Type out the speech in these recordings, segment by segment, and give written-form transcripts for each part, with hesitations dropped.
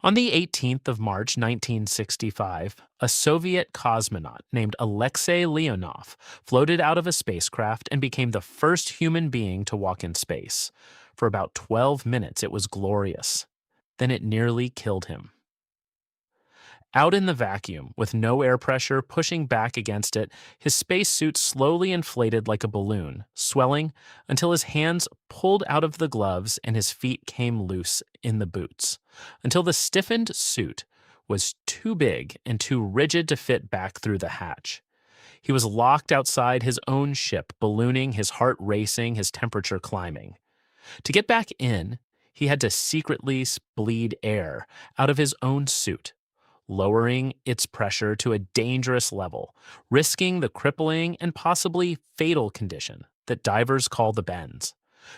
On the 18th of March 1965, a Soviet cosmonaut named Alexei Leonov floated out of a spacecraft and became the first human being to walk in space. For about 12 minutes, it was glorious. Then it nearly killed him. Out in the vacuum, with no air pressure pushing back against it, his spacesuit slowly inflated like a balloon, swelling until his hands pulled out of the gloves and his feet came loose in the boots, until the stiffened suit was too big and too rigid to fit back through the hatch. He was locked outside his own ship, ballooning, his heart racing, his temperature climbing. To get back in, he had to secretly bleed air out of his own suit, lowering its pressure to a dangerous level, risking the crippling and possibly fatal condition that divers call the bends,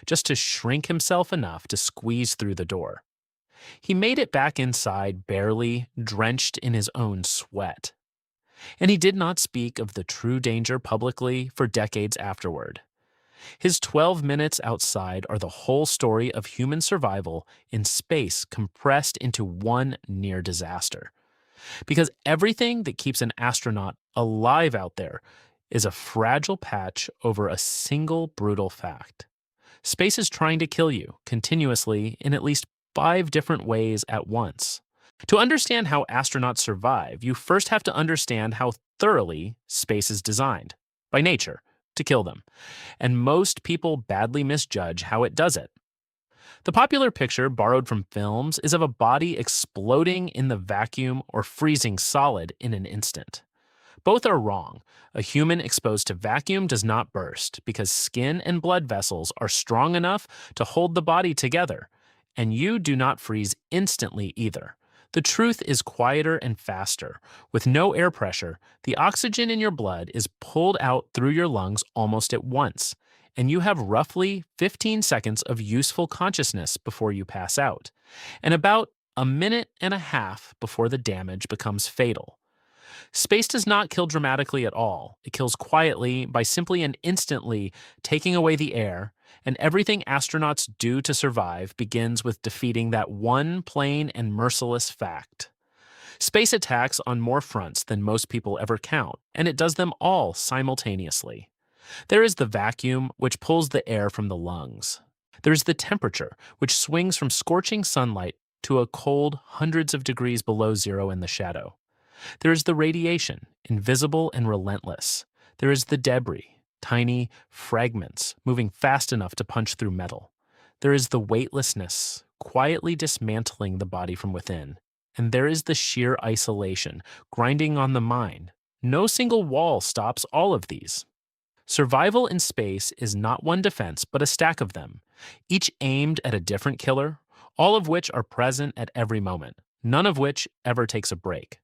just to shrink himself enough to squeeze through the door. He made it back inside barely, drenched in his own sweat. And he did not speak of the true danger publicly for decades afterward. His 12 minutes outside are the whole story of human survival in space compressed into one near disaster. Because everything that keeps an astronaut alive out there is a fragile patch over a single brutal fact. Space is trying to kill you continuously in at least 5 different ways at once. To understand how astronauts survive, you first have to understand how thoroughly space is designed, by nature, to kill them. And most people badly misjudge how it does it. The popular picture, borrowed from films, is of a body exploding in the vacuum or freezing solid in an instant. Both are wrong. A human exposed to vacuum does not burst because skin and blood vessels are strong enough to hold the body together, and you do not freeze instantly either. The truth is quieter and faster. With no air pressure, the oxygen in your blood is pulled out through your lungs almost at once, and you have roughly 15 seconds of useful consciousness before you pass out, and about a minute and a half before the damage becomes fatal. Space does not kill dramatically at all. It kills quietly by simply and instantly taking away the air, and everything astronauts do to survive begins with defeating that one plain and merciless fact. Space attacks on more fronts than most people ever count, and it does them all simultaneously. There is the vacuum, which pulls the air from the lungs. There is the temperature, which swings from scorching sunlight to a cold hundreds of degrees below zero in the shadow. There is the radiation, invisible and relentless. There is the debris, tiny fragments moving fast enough to punch through metal. There is the weightlessness, quietly dismantling the body from within. And there is the sheer isolation, grinding on the mind. No single wall stops all of these. Survival in space is not one defense, but a stack of them, each aimed at a different killer, all of which are present at every moment, none of which ever takes a break.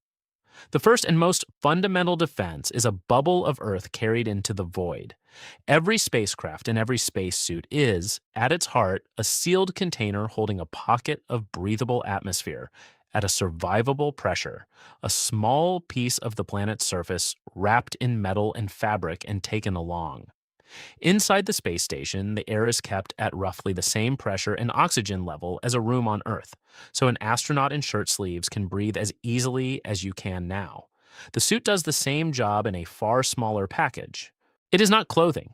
The first and most fundamental defense is a bubble of Earth carried into the void. Every spacecraft and every spacesuit is, at its heart, a sealed container holding a pocket of breathable atmosphere at a survivable pressure, a small piece of the planet's surface wrapped in metal and fabric and taken along. Inside the space station, the air is kept at roughly the same pressure and oxygen level as a room on Earth, so an astronaut in shirt sleeves can breathe as easily as you can now. The suit does the same job in a far smaller package. It is not clothing.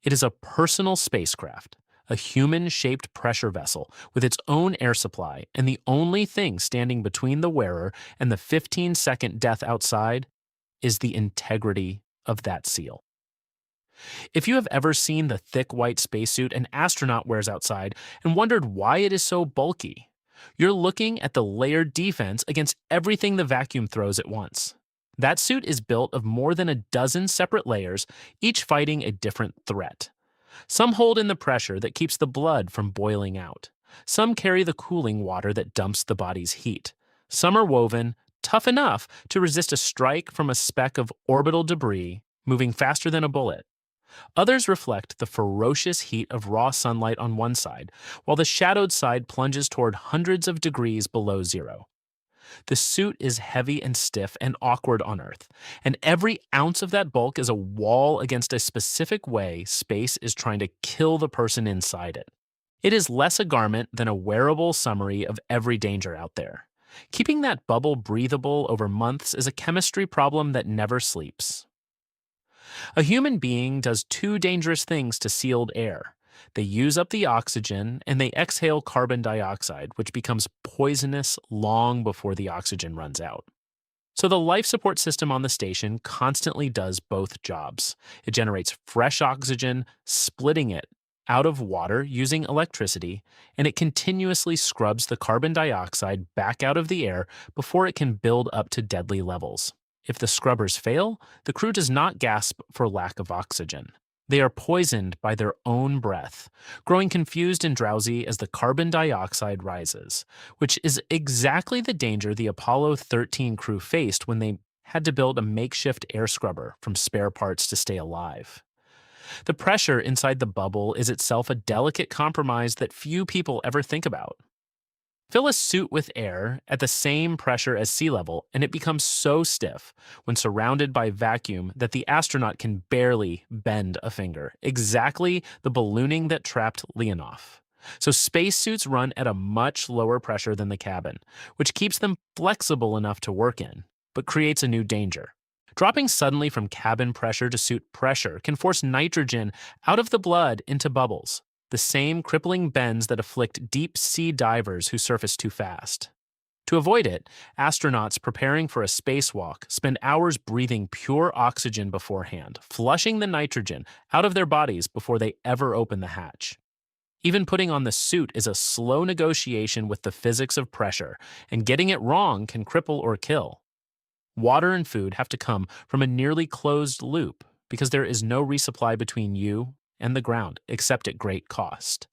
It is a personal spacecraft, a human-shaped pressure vessel with its own air supply, and the only thing standing between the wearer and the 15-second death outside is the integrity of that seal. If you have ever seen the thick white spacesuit an astronaut wears outside and wondered why it is so bulky, you're looking at the layered defense against everything the vacuum throws at once. That suit is built of more than a dozen separate layers, each fighting a different threat. Some hold in the pressure that keeps the blood from boiling out. Some carry the cooling water that dumps the body's heat. Some are woven, tough enough to resist a strike from a speck of orbital debris moving faster than a bullet. Others reflect the ferocious heat of raw sunlight on one side, while the shadowed side plunges toward hundreds of degrees below zero. The suit is heavy and stiff and awkward on Earth, and every ounce of that bulk is a wall against a specific way space is trying to kill the person inside it. It is less a garment than a wearable summary of every danger out there. Keeping that bubble breathable over months is a chemistry problem that never sleeps. A human being does two dangerous things to sealed air. They use up the oxygen and they exhale carbon dioxide, which becomes poisonous long before the oxygen runs out. So the life support system on the station constantly does both jobs. It generates fresh oxygen, splitting it out of water using electricity, and it continuously scrubs the carbon dioxide back out of the air before it can build up to deadly levels. If the scrubbers fail, the crew does not gasp for lack of oxygen. They are poisoned by their own breath, growing confused and drowsy as the carbon dioxide rises, which is exactly the danger the Apollo 13 crew faced when they had to build a makeshift air scrubber from spare parts to stay alive. The pressure inside the bubble is itself a delicate compromise that few people ever think about. Fill a suit with air at the same pressure as sea level, and it becomes so stiff when surrounded by vacuum that the astronaut can barely bend a finger, exactly the ballooning that trapped Leonov. So spacesuits run at a much lower pressure than the cabin, which keeps them flexible enough to work in, but creates a new danger. Dropping suddenly from cabin pressure to suit pressure can force nitrogen out of the blood into bubbles, the same crippling bends that afflict deep sea divers who surface too fast. To avoid it, astronauts preparing for a spacewalk spend hours breathing pure oxygen beforehand, flushing the nitrogen out of their bodies before they ever open the hatch. Even putting on the suit is a slow negotiation with the physics of pressure, and getting it wrong can cripple or kill. Water and food have to come from a nearly closed loop because there is no resupply between you and the ground except at great cost.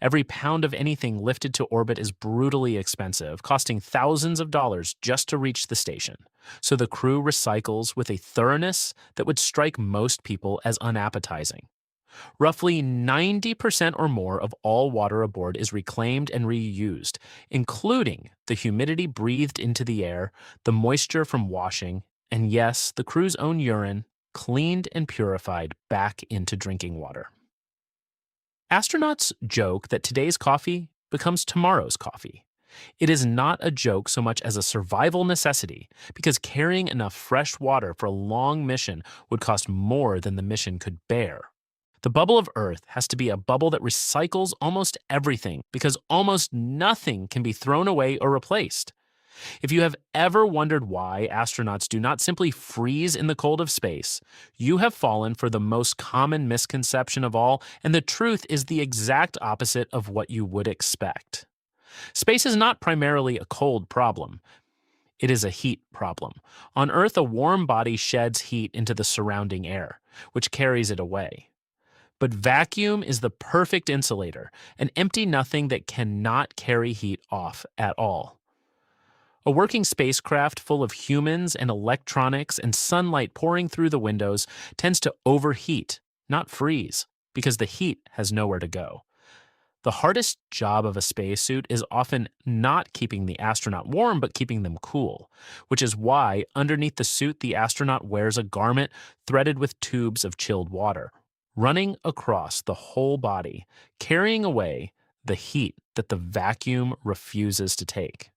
Every pound of anything lifted to orbit is brutally expensive, costing thousands of dollars just to reach the station. So the crew recycles with a thoroughness that would strike most people as unappetizing. Roughly 90% or more of all water aboard is reclaimed and reused, including the humidity breathed into the air, the moisture from washing, and yes, the crew's own urine, cleaned and purified back into drinking water. Astronauts joke that today's coffee becomes tomorrow's coffee. It is not a joke so much as a survival necessity, because carrying enough fresh water for a long mission would cost more than the mission could bear. The bubble of Earth has to be a bubble that recycles almost everything because almost nothing can be thrown away or replaced. If you have ever wondered why astronauts do not simply freeze in the cold of space, you have fallen for the most common misconception of all, and the truth is the exact opposite of what you would expect. Space is not primarily a cold problem. It is a heat problem. On Earth, a warm body sheds heat into the surrounding air, which carries it away. But vacuum is the perfect insulator, an empty nothing that cannot carry heat off at all. A working spacecraft full of humans and electronics and sunlight pouring through the windows tends to overheat, not freeze, because the heat has nowhere to go. The hardest job of a spacesuit is often not keeping the astronaut warm, but keeping them cool, which is why underneath the suit the astronaut wears a garment threaded with tubes of chilled water, running across the whole body, carrying away the heat that the vacuum refuses to take.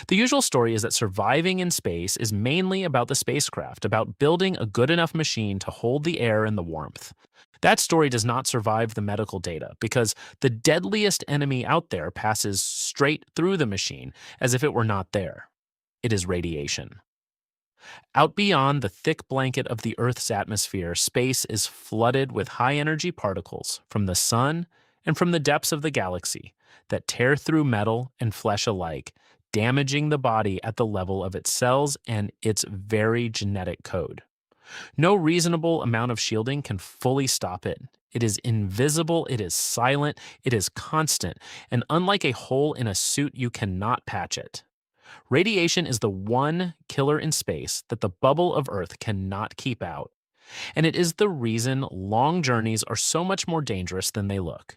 The usual story is that surviving in space is mainly about the spacecraft, about building a good enough machine to hold the air and the warmth. That story does not survive the medical data because the deadliest enemy out there passes straight through the machine as if it were not there. It is radiation. Out beyond the thick blanket of the Earth's atmosphere, space is flooded with high-energy particles from the sun and from the depths of the galaxy that tear through metal and flesh alike, damaging the body at the level of its cells and its very genetic code. No reasonable amount of shielding can fully stop it. It is invisible, it is silent, it is constant, and unlike a hole in a suit, you cannot patch it. Radiation is the one killer in space that the bubble of Earth cannot keep out, and it is the reason long journeys are so much more dangerous than they look.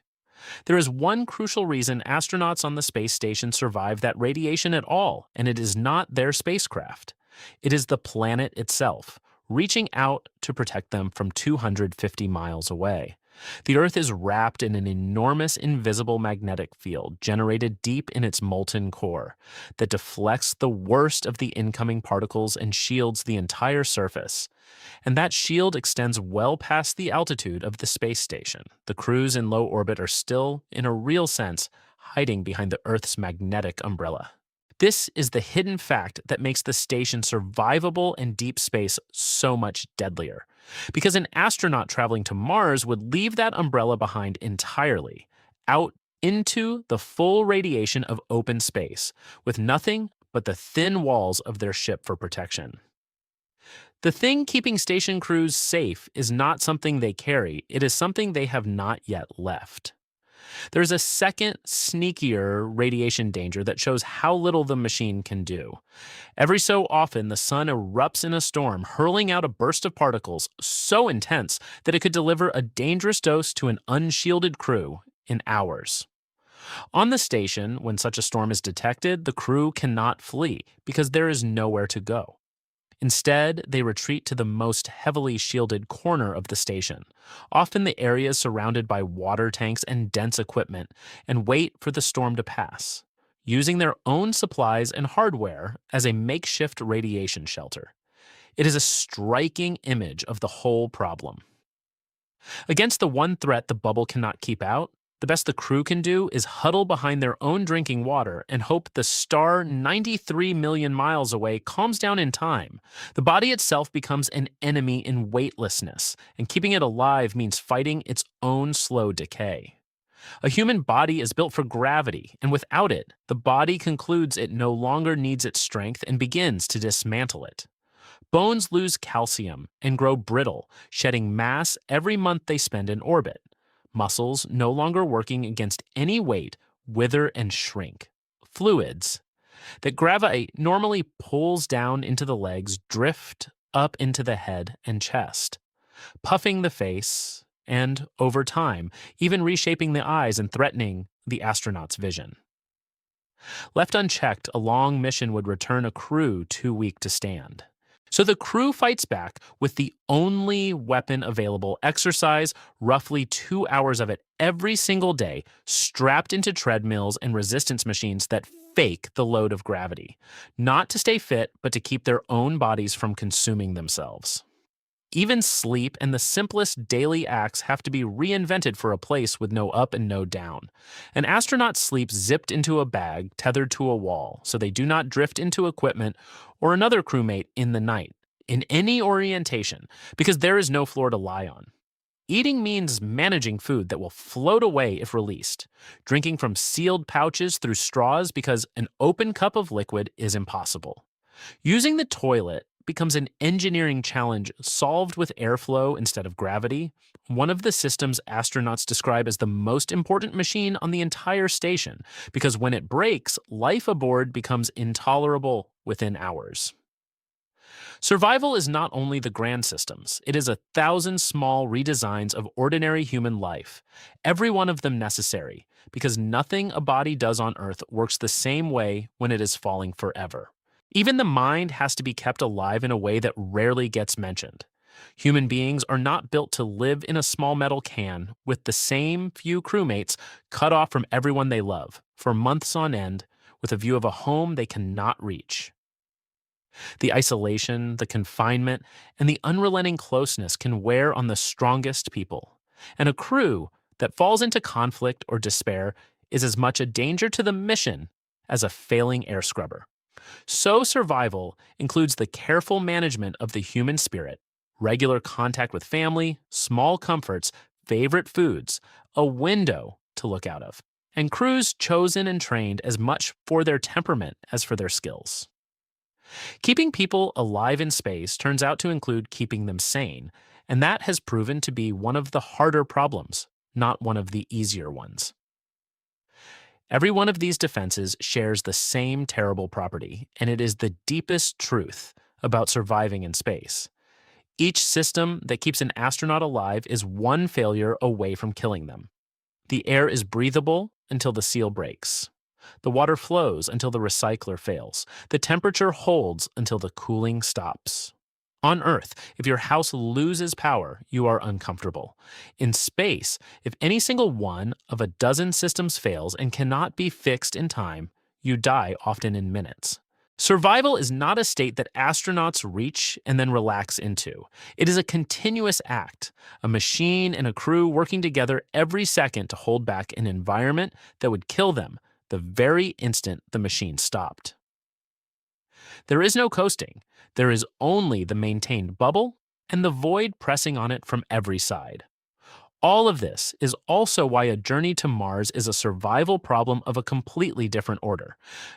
There is one crucial reason astronauts on the space station survive that radiation at all, and it is not their spacecraft. It is the planet itself, reaching out to protect them from 250 miles away. The Earth is wrapped in an enormous invisible magnetic field generated deep in its molten core that deflects the worst of the incoming particles and shields the entire surface. And that shield extends well past the altitude of the space station. The crews in low orbit are still, in a real sense, hiding behind the Earth's magnetic umbrella. This is the hidden fact that makes the station survivable in deep space so much deadlier. Because an astronaut traveling to Mars would leave that umbrella behind entirely, out into the full radiation of open space, with nothing but the thin walls of their ship for protection. The thing keeping station crews safe is not something they carry, it is something they have not yet left. There's a second, sneakier radiation danger that shows how little the machine can do. Every so often, the sun erupts in a storm, hurling out a burst of particles so intense that it could deliver a dangerous dose to an unshielded crew in hours. On the station, when such a storm is detected, the crew cannot flee because there is nowhere to go. Instead, they retreat to the most heavily shielded corner of the station, often the areas surrounded by water tanks and dense equipment, and wait for the storm to pass, using their own supplies and hardware as a makeshift radiation shelter. It is a striking image of the whole problem. Against the one threat the bubble cannot keep out, the best the crew can do is huddle behind their own drinking water and hope the star 93 million miles away calms down in time. The body itself becomes an enemy in weightlessness, and keeping it alive means fighting its own slow decay. A human body is built for gravity, and without it, the body concludes it no longer needs its strength and begins to dismantle it. Bones lose calcium and grow brittle, shedding mass every month they spend in orbit. Muscles, no longer working against any weight, wither and shrink. Fluids that gravity normally pulls down into the legs drift up into the head and chest, puffing the face and, over time, even reshaping the eyes and threatening the astronaut's vision. Left unchecked, a long mission would return a crew too weak to stand. So the crew fights back with the only weapon available, exercise, roughly 2 hours of it every single day, strapped into treadmills and resistance machines that fake the load of gravity, not to stay fit, but to keep their own bodies from consuming themselves. Even sleep and the simplest daily acts have to be reinvented for a place with no up and no down. An astronaut sleeps zipped into a bag tethered to a wall so they do not drift into equipment or another crewmate in the night, in any orientation, because there is no floor to lie on. Eating means managing food that will float away if released, drinking from sealed pouches through straws because an open cup of liquid is impossible. Using the toilet becomes an engineering challenge solved with airflow instead of gravity, one of the systems astronauts describe as the most important machine on the entire station, because when it breaks, life aboard becomes intolerable within hours. Survival is not only the grand systems, it is 1,000 small redesigns of ordinary human life, every one of them necessary, because nothing a body does on Earth works the same way when it is falling forever. Even the mind has to be kept alive in a way that rarely gets mentioned. Human beings are not built to live in a small metal can with the same few crewmates cut off from everyone they love for months on end with a view of a home they cannot reach. The isolation, the confinement, and the unrelenting closeness can wear on the strongest people. And a crew that falls into conflict or despair is as much a danger to the mission as a failing air scrubber. So survival includes the careful management of the human spirit, regular contact with family, small comforts, favorite foods, a window to look out of, and crews chosen and trained as much for their temperament as for their skills. Keeping people alive in space turns out to include keeping them sane, and that has proven to be one of the harder problems, not one of the easier ones. Every one of these defenses shares the same terrible property, and it is the deepest truth about surviving in space. Each system that keeps an astronaut alive is one failure away from killing them. The air is breathable until the seal breaks. The water flows until the recycler fails. The temperature holds until the cooling stops. On Earth, if your house loses power, you are uncomfortable. In space, if any single one of a dozen systems fails and cannot be fixed in time, you die often in minutes. Survival is not a state that astronauts reach and then relax into. It is a continuous act, a machine and a crew working together every second to hold back an environment that would kill them the very instant the machine stopped. There is no coasting. There is only the maintained bubble and the void pressing on it from every side. All of this is also why a journey to Mars is a survival problem of a completely different order,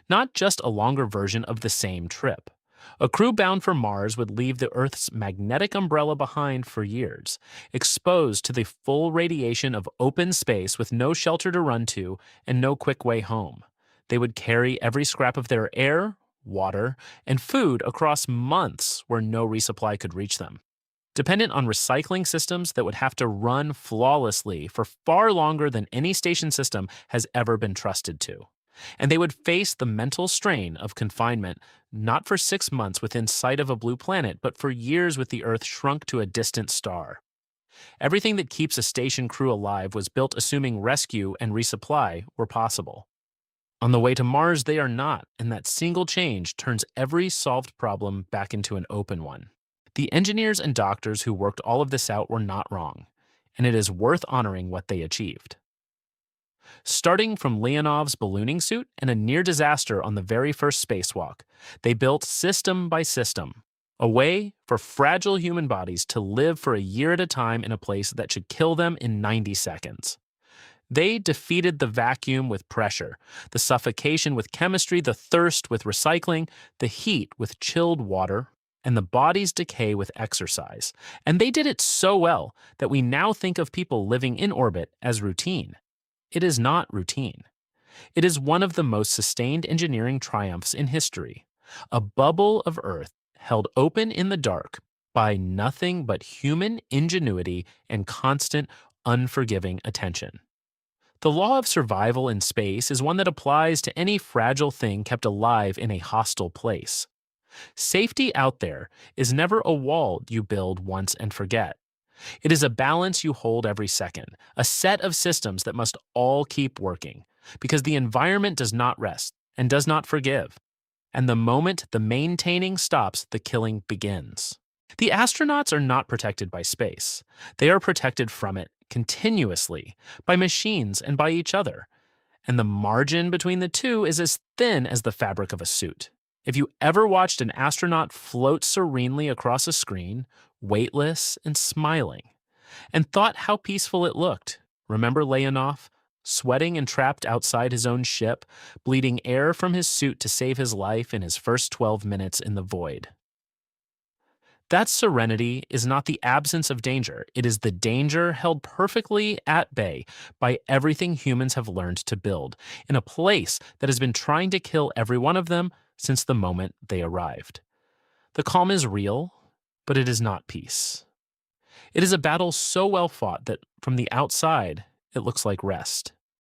not just a longer version of the same trip. A crew bound for Mars would leave the Earth's magnetic umbrella behind for years, exposed to the full radiation of open space with no shelter to run to and no quick way home. They would carry every scrap of their air, water, and food across months where no resupply could reach them, dependent on recycling systems that would have to run flawlessly for far longer than any station system has ever been trusted to. And they would face the mental strain of confinement not for 6 months within sight of a blue planet, but for years with the Earth shrunk to a distant star. Everything that keeps a station crew alive was built assuming rescue and resupply were possible. On the way to Mars, they are not, and that single change turns every solved problem back into an open one. The engineers and doctors who worked all of this out were not wrong, and it is worth honoring what they achieved. Starting from Leonov's ballooning suit and a near disaster on the very first spacewalk, they built system by system, a way for fragile human bodies to live for a year at a time in a place that should kill them in 90 seconds. They defeated the vacuum with pressure, the suffocation with chemistry, the thirst with recycling, the heat with chilled water, and the body's decay with exercise. And they did it so well that we now think of people living in orbit as routine. It is not routine. It is one of the most sustained engineering triumphs in history. A bubble of Earth held open in the dark by nothing but human ingenuity and constant, unforgiving attention. The law of survival in space is one that applies to any fragile thing kept alive in a hostile place. Safety out there is never a wall you build once and forget. It is a balance you hold every second, a set of systems that must all keep working, because the environment does not rest and does not forgive. And the moment the maintaining stops, the killing begins. The astronauts are not protected by space. They are protected from it continuously by machines and by each other. And the margin between the two is as thin as the fabric of a suit. If you ever watched an astronaut float serenely across a screen, weightless and smiling, and thought how peaceful it looked, remember Leonov, sweating and trapped outside his own ship, bleeding air from his suit to save his life in his first 12 minutes in the void. That serenity is not the absence of danger. It is the danger held perfectly at bay by everything humans have learned to build in a place that has been trying to kill every one of them since the moment they arrived. The calm is real, but it is not peace. It is a battle so well fought that from the outside, it looks like rest.